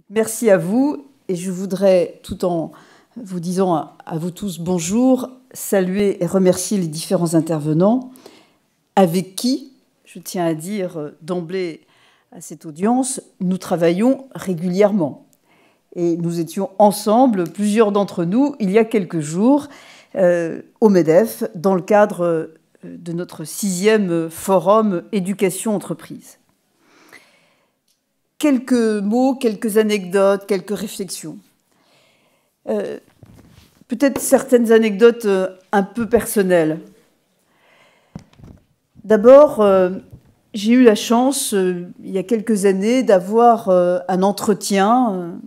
Merci à vous et je voudrais, tout en vous disant à vous tous bonjour, saluer et remercier les différents intervenants avec qui, je tiens à dire d'emblée à cette audience, nous travaillons régulièrement. Et nous étions ensemble, plusieurs d'entre nous, il y a quelques jours, au MEDEF, dans le cadre de notre 6e forum éducation-entreprise. Quelques mots, quelques anecdotes, quelques réflexions. Peut-être certaines anecdotes un peu personnelles. D'abord, j'ai eu la chance, il y a quelques années, d'avoir un entretien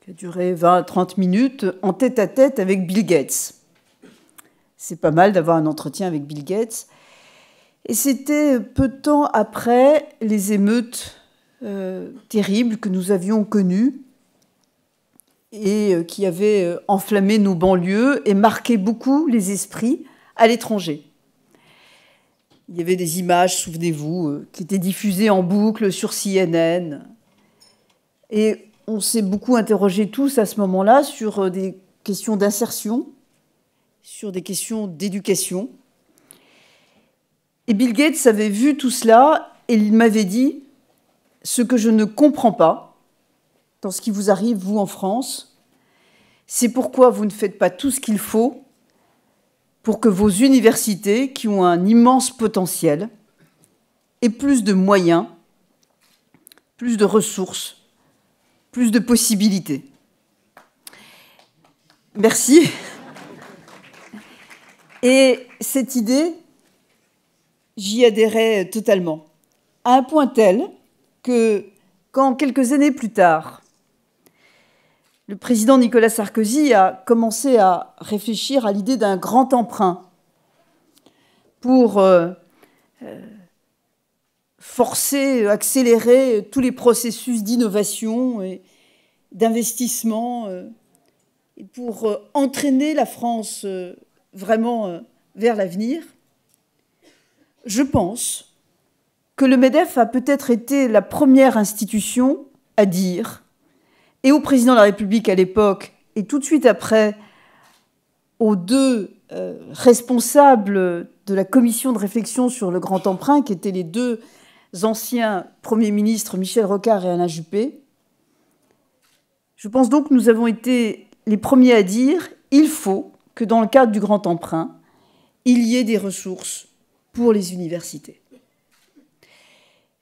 qui a duré 20 à 30 minutes, en tête-à-tête avec Bill Gates. C'est pas mal d'avoir un entretien avec Bill Gates. Et c'était peu de temps après les émeutes terribles que nous avions connues et qui avaient enflammé nos banlieues et marqué beaucoup les esprits à l'étranger. Il y avait des images, souvenez-vous, qui étaient diffusées en boucle sur CNN. Et on s'est beaucoup interrogés tous à ce moment-là sur des questions d'insertion, sur des questions d'éducation. Et Bill Gates avait vu tout cela et il m'avait dit « Ce que je ne comprends pas dans ce qui vous arrive, vous, en France, c'est pourquoi vous ne faites pas tout ce qu'il faut pour que vos universités, qui ont un immense potentiel, aient plus de moyens, plus de ressources, plus de possibilités. » Merci. Et cette idée, j'y adhérais totalement, à un point tel que, quand quelques années plus tard, le président Nicolas Sarkozy a commencé à réfléchir à l'idée d'un grand emprunt pour forcer, accélérer tous les processus d'innovation et d'investissement et pour entraîner la France vraiment vers l'avenir, je pense que le MEDEF a peut-être été la première institution à dire, et au président de la République à l'époque, et tout de suite après, aux deux responsables de la commission de réflexion sur le grand emprunt, qui étaient les deux anciens premiers ministres, Michel Rocard et Alain Juppé. Je pense donc que nous avons été les premiers à dire il faut que dans le cadre du grand emprunt, il y ait des ressources pour les universités.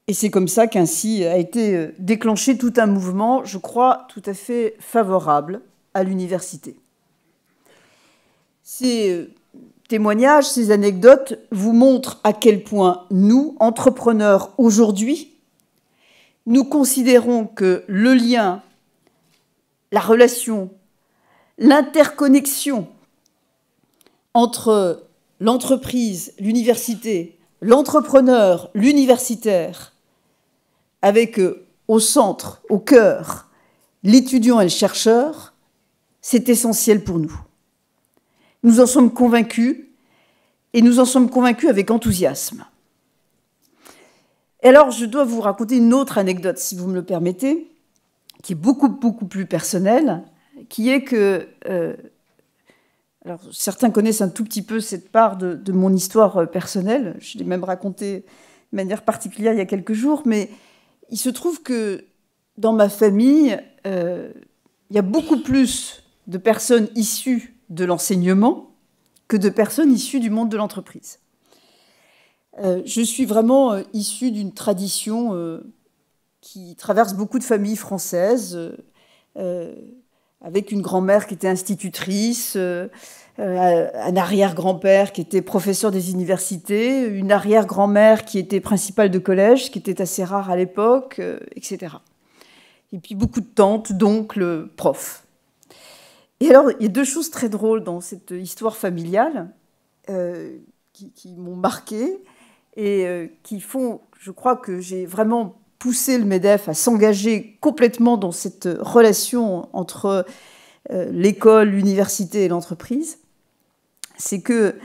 Et c'est comme ça qu'ainsi a été déclenché tout un mouvement, je crois, tout à fait favorable à l'université. Ces témoignages, ces anecdotes vous montrent à quel point nous, entrepreneurs aujourd'hui, nous considérons que le lien, la relation, l'interconnexion entre l'entreprise, l'université, l'entrepreneur, l'universitaire, avec au centre, au cœur, l'étudiant et le chercheur, c'est essentiel pour nous. Nous en sommes convaincus, et nous en sommes convaincus avec enthousiasme. Et alors, je dois vous raconter une autre anecdote, si vous me le permettez, qui est beaucoup plus personnelle, qui est que... alors, certains connaissent un tout petit peu cette part de mon histoire personnelle. Je l'ai même racontée de manière particulière il y a quelques jours, mais il se trouve que dans ma famille, il y a beaucoup plus de personnes issues de l'enseignement que de personnes issues du monde de l'entreprise. Je suis vraiment issue d'une tradition qui traverse beaucoup de familles françaises, avec une grand-mère qui était institutrice, un arrière-grand-père qui était professeur des universités, une arrière-grand-mère qui était principale de collège, ce qui était assez rare à l'époque, etc. Et puis beaucoup de tantes, d'oncles, profs. Et alors, il y a deux choses très drôles dans cette histoire familiale qui m'ont marquée et qui font, je crois, que j'ai vraiment poussé le MEDEF à s'engager complètement dans cette relation entre l'école, l'université et l'entreprise. C'est que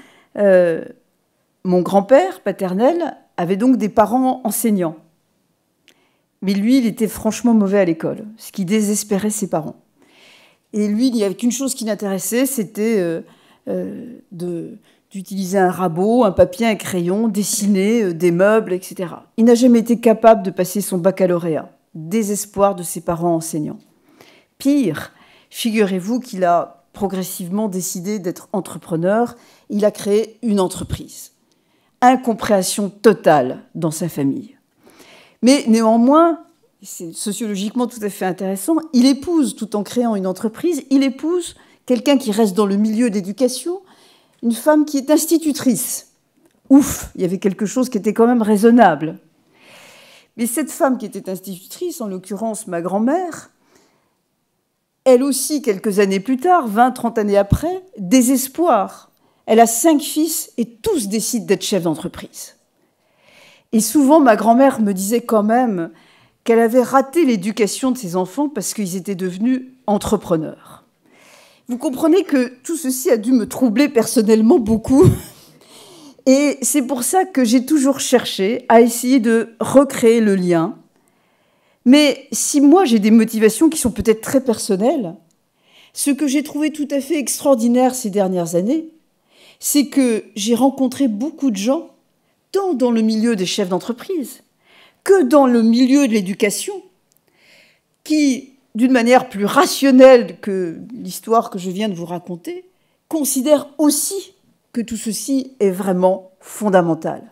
mon grand-père paternel avait donc des parents enseignants. Mais lui, il était franchement mauvais à l'école, ce qui désespérait ses parents. Et lui, il n'y avait qu'une chose qui l'intéressait, c'était d'utiliser un rabot, un papier, un crayon, dessiner des meubles, etc. Il n'a jamais été capable de passer son baccalauréat. Désespoir de ses parents enseignants. Pire, figurez-vous qu'il a progressivement décidé d'être entrepreneur. Il a créé une entreprise. Incompréhension totale dans sa famille. Mais néanmoins, c'est sociologiquement tout à fait intéressant, il épouse, tout en créant une entreprise, il épouse quelqu'un qui reste dans le milieu d'éducation, une femme qui est institutrice. Ouf, il y avait quelque chose qui était quand même raisonnable. Mais cette femme qui était institutrice, en l'occurrence ma grand-mère, elle aussi, quelques années plus tard, 20, 30 années après, désespoir. Elle a 5 fils et tous décident d'être chefs d'entreprise. Et souvent, ma grand-mère me disait quand même qu'elle avait raté l'éducation de ses enfants parce qu'ils étaient devenus entrepreneurs. Vous comprenez que tout ceci a dû me troubler personnellement beaucoup. Et c'est pour ça que j'ai toujours cherché à essayer de recréer le lien. Mais si moi, j'ai des motivations qui sont peut-être très personnelles, ce que j'ai trouvé tout à fait extraordinaire ces dernières années, c'est que j'ai rencontré beaucoup de gens tant dans le milieu des chefs d'entreprise que dans le milieu de l'éducation, qui, d'une manière plus rationnelle que l'histoire que je viens de vous raconter, considèrent aussi que tout ceci est vraiment fondamental.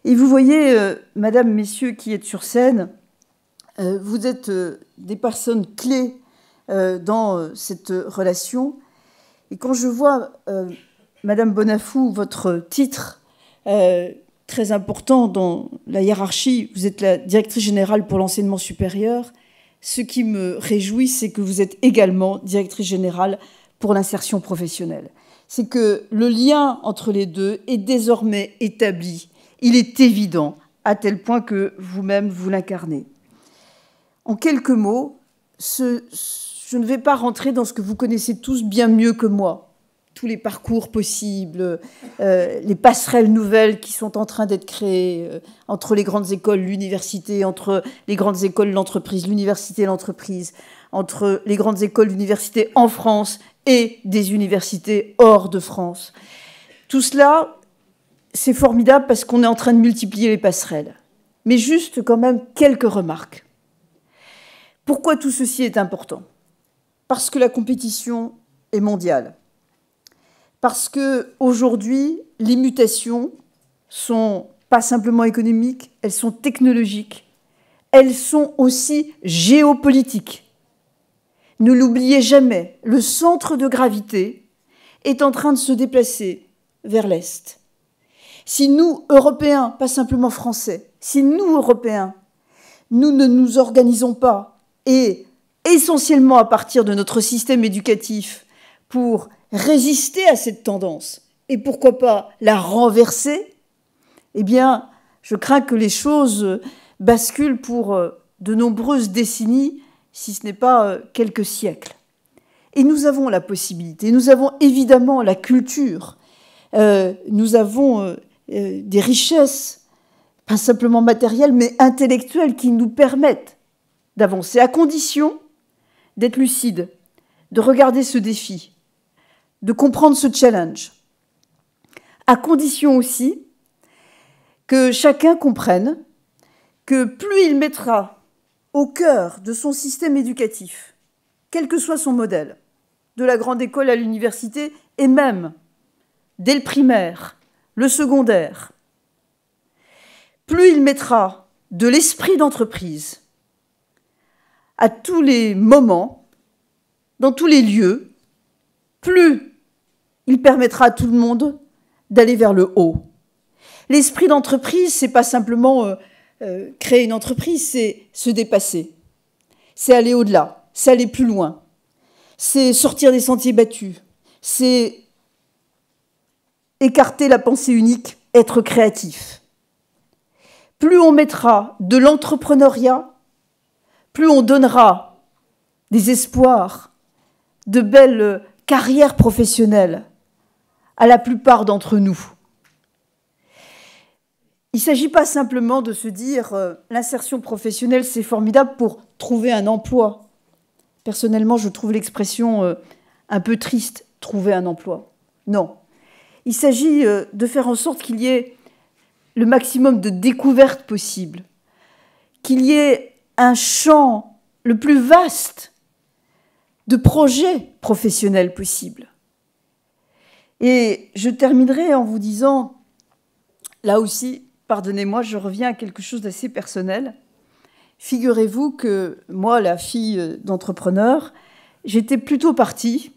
Et vous voyez, Madame, Messieurs qui êtes sur scène, vous êtes des personnes clés dans cette relation. Et quand je vois, Madame Bonafou, votre titre très important dans la hiérarchie, vous êtes la directrice générale pour l'enseignement supérieur. Ce qui me réjouit, c'est que vous êtes également directrice générale pour l'insertion professionnelle. C'est que le lien entre les deux est désormais établi. Il est évident, à tel point que vous-même, vous l'incarnez. En quelques mots, je ne vais pas rentrer dans ce que vous connaissez tous bien mieux que moi. Tous les parcours possibles, les passerelles nouvelles qui sont en train d'être créées entre les grandes écoles, l'université, entre les grandes écoles, l'entreprise, l'université, l'entreprise, entre les grandes écoles, l'université en France et des universités hors de France. Tout cela, c'est formidable parce qu'on est en train de multiplier les passerelles. Mais juste quand même quelques remarques. Pourquoi tout ceci est important ? Parce que la compétition est mondiale. Parce qu'aujourd'hui, les mutations sont pas simplement économiques, elles sont technologiques, elles sont aussi géopolitiques. Ne l'oubliez jamais, le centre de gravité est en train de se déplacer vers l'Est. Si nous, Européens, pas simplement Français, si nous, Européens, nous ne nous organisons pas, et essentiellement à partir de notre système éducatif, pour résister à cette tendance, et pourquoi pas la renverser, eh bien, je crains que les choses basculent pour de nombreuses décennies, si ce n'est pas quelques siècles. Et nous avons la possibilité, nous avons évidemment la culture, nous avons des richesses, pas simplement matérielles, mais intellectuelles, qui nous permettent d'avancer, à condition d'être lucide, de regarder ce défi, de comprendre ce challenge, à condition aussi que chacun comprenne que plus il mettra au cœur de son système éducatif, quel que soit son modèle, de la grande école à l'université et même dès le primaire, le secondaire, plus il mettra de l'esprit d'entreprise à tous les moments, dans tous les lieux, plus il permettra à tout le monde d'aller vers le haut. L'esprit d'entreprise, c'est pas simplement créer une entreprise, c'est se dépasser. C'est aller au-delà, c'est aller plus loin. C'est sortir des sentiers battus. C'est écarter la pensée unique, être créatif. Plus on mettra de l'entrepreneuriat, plus on donnera des espoirs, de belles carrières professionnelles à la plupart d'entre nous. il ne s'agit pas simplement de se dire l'insertion professionnelle, c'est formidable pour trouver un emploi. Personnellement, je trouve l'expression un peu triste, trouver un emploi. Non. Il s'agit de faire en sorte qu'il y ait le maximum de découvertes possibles, qu'il y ait un champ le plus vaste de projets professionnels possibles. Et je terminerai en vous disant, là aussi, pardonnez-moi, je reviens à quelque chose d'assez personnel. Figurez-vous que moi, la fille d'entrepreneur, j'étais plutôt partie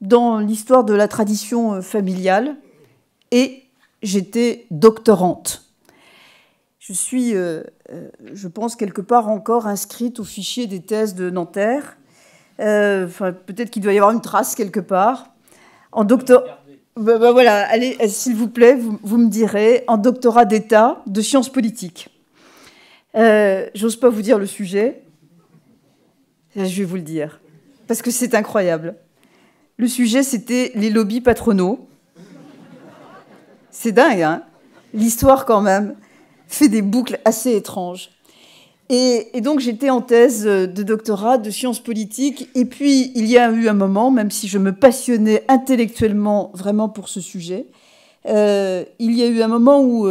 dans l'histoire de la tradition familiale et j'étais doctorante. Je suis, je pense, quelque part encore inscrite au fichier des thèses de Nanterre. Peut-être qu'il doit y avoir une trace quelque part. En voilà, allez, s'il vous plaît, vous me direz, en doctorat d'État de sciences politiques. J'ose pas vous dire le sujet. Je vais vous le dire, parce que c'est incroyable. Le sujet, c'était les lobbies patronaux. C'est dingue, hein? L'histoire, quand même, fait des boucles assez étranges. Et donc, j'étais en thèse de doctorat de sciences politiques. Et puis, il y a eu un moment, même si je me passionnais intellectuellement vraiment pour ce sujet, il y a eu un moment où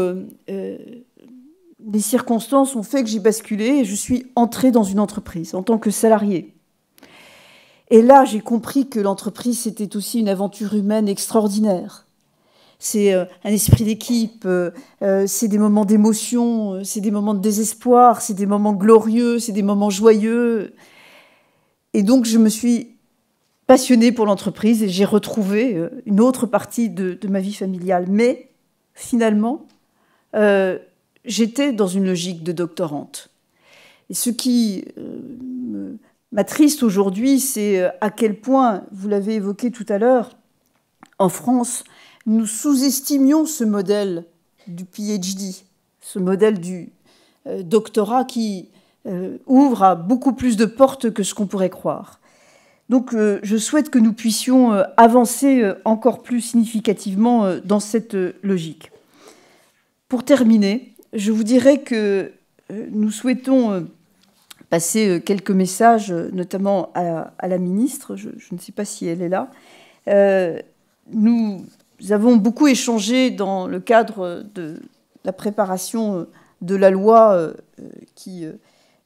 les circonstances ont fait que j'ai basculé et je suis entrée dans une entreprise en tant que salariée. Et là, j'ai compris que l'entreprise, c'était aussi une aventure humaine extraordinaire. C'est un esprit d'équipe, c'est des moments d'émotion, c'est des moments de désespoir, c'est des moments glorieux, c'est des moments joyeux. Et donc, je me suis passionnée pour l'entreprise et j'ai retrouvé une autre partie de ma vie familiale. Mais finalement, j'étais dans une logique de doctorante. Et ce qui m'attriste aujourd'hui, c'est à quel point, vous l'avez évoqué tout à l'heure, en France, nous sous-estimions ce modèle du PhD, ce modèle du doctorat qui ouvre à beaucoup plus de portes que ce qu'on pourrait croire. Donc je souhaite que nous puissions avancer encore plus significativement dans cette logique. Pour terminer, je vous dirais que nous souhaitons passer quelques messages, notamment à la ministre, je ne sais pas si elle est là. Nous avons beaucoup échangé dans le cadre de la préparation de la loi qui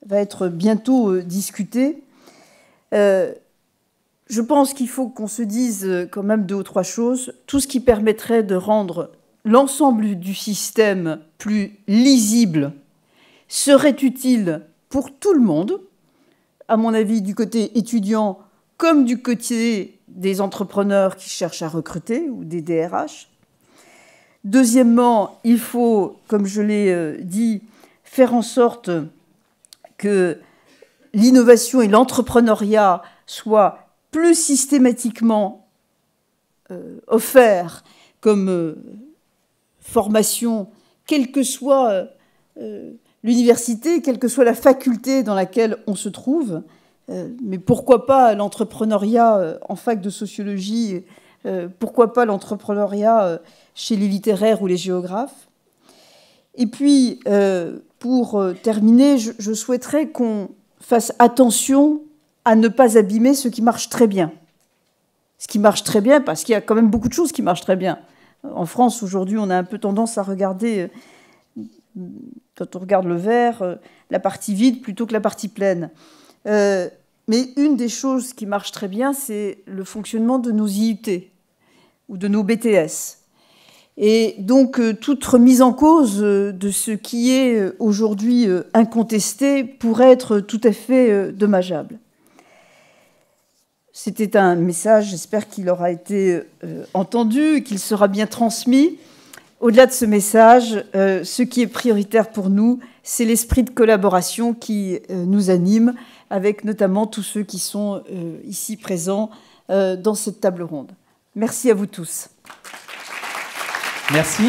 va être bientôt discutée. Je pense qu'il faut qu'on se dise quand même 2 ou 3 choses. Tout ce qui permettrait de rendre l'ensemble du système plus lisible serait utile pour tout le monde, à mon avis, du côté étudiant comme du côté des entrepreneurs qui cherchent à recruter ou des DRH. Deuxièmement, il faut, comme je l'ai dit, faire en sorte que l'innovation et l'entrepreneuriat soient plus systématiquement offerts comme formation, quelle que soit l'université, quelle que soit la faculté dans laquelle on se trouve. Mais pourquoi pas l'entrepreneuriat en fac de sociologie, pourquoi pas l'entrepreneuriat chez les littéraires ou les géographes. Et puis, pour terminer, je souhaiterais qu'on fasse attention à ne pas abîmer ce qui marche très bien. Ce qui marche très bien, parce qu'il y a quand même beaucoup de choses qui marchent très bien. En France, aujourd'hui, on a un peu tendance à regarder, quand on regarde le verre, la partie vide plutôt que la partie pleine. Mais une des choses qui marche très bien, c'est le fonctionnement de nos IUT ou de nos BTS. Et donc, toute remise en cause de ce qui est aujourd'hui incontesté pourrait être tout à fait dommageable. C'était un message, j'espère qu'il aura été entendu et qu'il sera bien transmis. Au-delà de ce message, ce qui est prioritaire pour nous, c'est l'esprit de collaboration qui nous anime, avec notamment tous ceux qui sont ici présents dans cette table ronde. Merci à vous tous. Merci.